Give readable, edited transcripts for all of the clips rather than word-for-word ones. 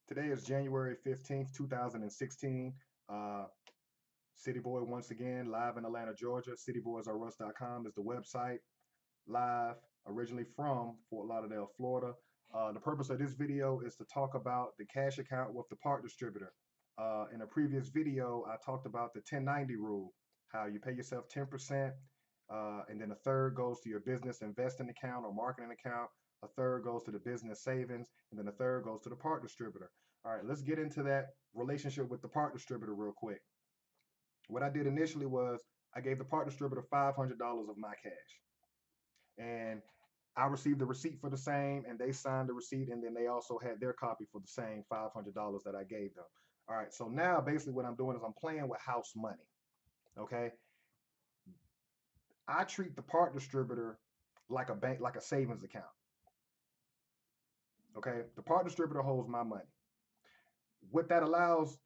Today is January 15th, 2016. City Boy once again, live in Atlanta, Georgia. CityBoysRUs.com is the website, live originally from Fort Lauderdale, Florida. The purpose of this video is to talk about the cash account with the part distributor. In a previous video, I talked about the 1090 rule, how you pay yourself 10%, and then a third goes to your business investing account or marketing account, a third goes to the business savings, and then a third goes to the part distributor. All right, let's get into that relationship with the part distributor real quick. What I did initially was I gave the part distributor $500 of my cash. And I received the receipt for the same, and they signed the receipt, and then they also had their copy for the same $500 that I gave them. All right, so now basically what I'm doing is I'm playing with house money. Okay, I treat the part distributor like a bank, like a savings account. Okay, the part distributor holds my money. What that allows,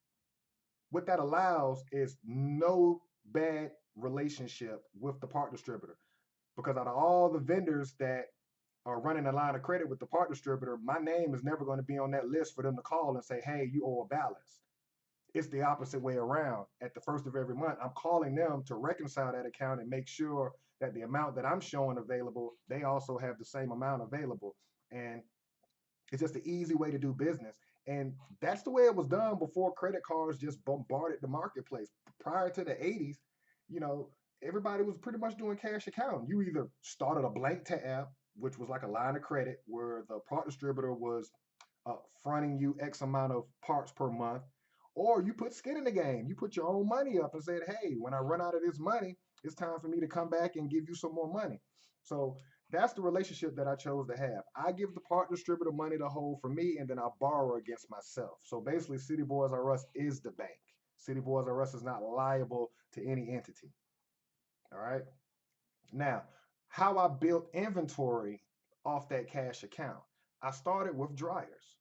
what that allows is no bad relationship with the part distributor, because out of all the vendors that are running a line of credit with the part distributor, my name is never going to be on that list for them to call and say, hey, you owe a balance. It's the opposite way around. At the first of every month, I'm calling them to reconcile that account and make sure that the amount that I'm showing available, they also have the same amount available. And it's just an easy way to do business. And that's the way it was done before credit cards just bombarded the marketplace. Prior to the 80s, you know, everybody was pretty much doing cash account. You either started a blank tab, which was like a line of credit where the part distributor was fronting you X amount of parts per month, or you put skin in the game. You put your own money up and said, hey, when I run out of this money, it's time for me to come back and give you some more money. So that's the relationship that I chose to have. I give the part distributor money to hold for me, and then I borrow against myself. So basically, City Boys R Us is the bank. City Boys R Us is not liable to any entity. All right. Now, how I built inventory off that cash account. I started with dryers,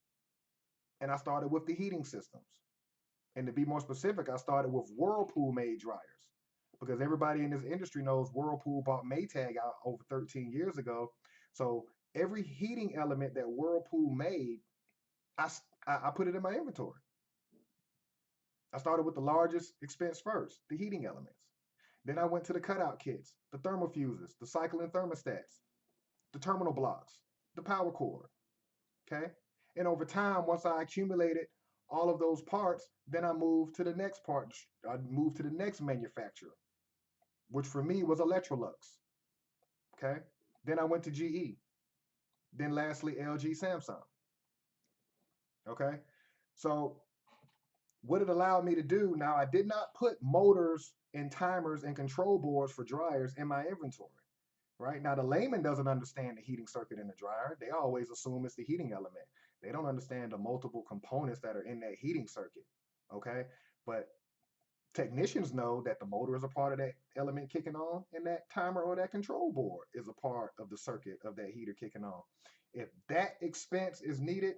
and I started with the heating systems. And to be more specific, I started with Whirlpool made dryers, because everybody in this industry knows Whirlpool bought Maytag out over 13 years ago. So every heating element that Whirlpool made, I, I put it in my inventory. I started with the largest expense first, the heating elements. Then I went to the cutout kits, the thermofuses, the cycling thermostats, the terminal blocks, the power cord. Okay. And over time, once I accumulated all of those parts, then I moved to the next part. I moved to the next manufacturer, which for me was Electrolux. Okay. Then I went to GE. Then lastly, LG, Samsung. Okay. So what it allowed me to do now, I did not put motors and timers and control boards for dryers in my inventory. Right now, the layman doesn't understand the heating circuit in the dryer. They always assume it's the heating element. They don't understand the multiple components that are in that heating circuit. Okay. But technicians know that the motor is a part of that element kicking on, and that timer or that control board is a part of the circuit of that heater kicking on. If that expense is needed,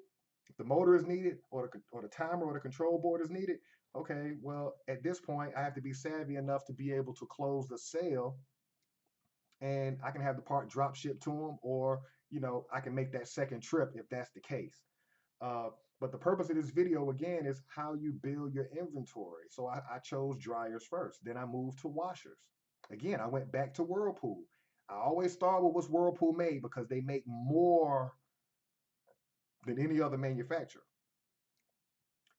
if the motor is needed, or the timer or the control board is needed, okay, well, at this point, I have to be savvy enough to be able to close the sale, and I can have the part drop shipped to them, or I can make that second trip if that's the case. Uh, but the purpose of this video again is how you build your inventory. So I chose dryers first. Then I moved to washers. Again, I went back to Whirlpool. I always start with what's Whirlpool made, because they make more than any other manufacturer.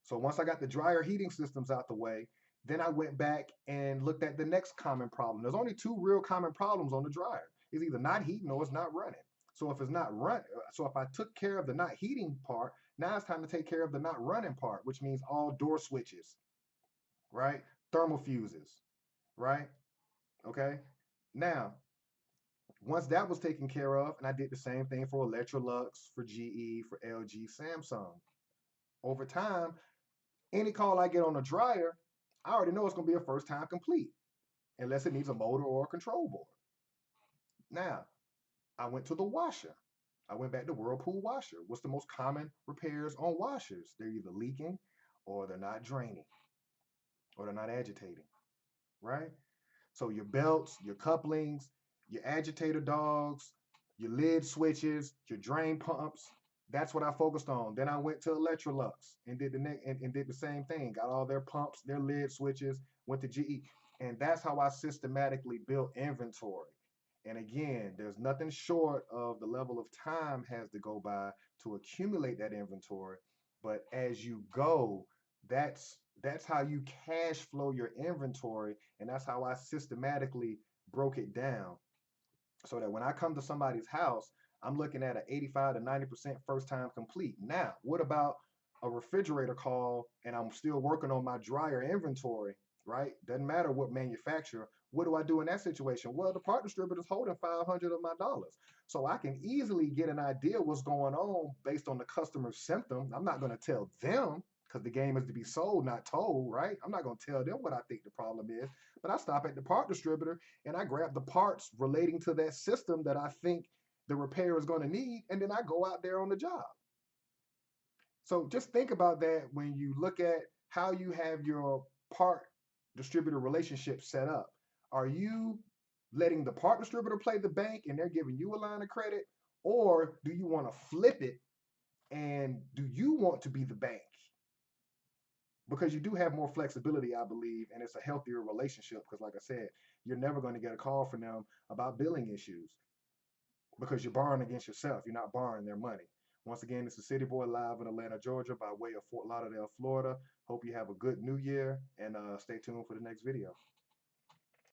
So once I got the dryer heating systems out the way, then I went back and looked at the next common problem. There's only two real common problems on the dryer. It's either not heating or it's not running. So if it's not run, so if I took care of the not heating part, now it's time to take care of the not running part, which means all door switches, right? Thermal fuses, right? Okay. Now, once that was taken care of, and I did the same thing for Electrolux, for GE, for LG, Samsung. Over time, any call I get on a dryer, I already know it's going to be a first time complete, unless it needs a motor or a control board. Now, I went to the washer. I went back to Whirlpool washer. What's the most common repairs on washers? They're either leaking, or they're not draining, or they're not agitating, right? So your belts, your couplings, your agitator dogs, your lid switches, your drain pumps, That's what I focused on. Then I went to Electrolux and did the next and did the same thing. Got all their pumps, their lid switches, went to GE. And that's how I systematically built inventory. And again, there's nothing short of the level of time has to go by to accumulate that inventory. But as you go, that's how you cash flow your inventory. And that's how I systematically broke it down so that when I come to somebody's house, I'm looking at an 85 to 90% first time complete. Now, what about a refrigerator call and I'm still working on my dryer inventory, right? Doesn't matter what manufacturer. What do I do in that situation? Well, the part distributor is holding 500 of my dollars. So I can easily get an idea what's going on based on the customer's symptom. I'm not going to tell them because the game is to be sold, not told, right? I'm not going to tell them what I think the problem is, but I stop at the part distributor and I grab the parts relating to that system that I think the repair is going to need, and then I go out there on the job. So just think about that when you look at how you have your part distributor relationship set up. Are you letting the part distributor play the bank and they're giving you a line of credit? Or do you want to flip it and do you want to be the bank? Because you do have more flexibility, I believe, and it's a healthier relationship. Because, like I said, you're never going to get a call from them about billing issues because you're borrowing against yourself. You're not borrowing their money. Once again, this is City Boy live in Atlanta, Georgia, by way of Fort Lauderdale, Florida. Hope you have a good new year and stay tuned for the next video.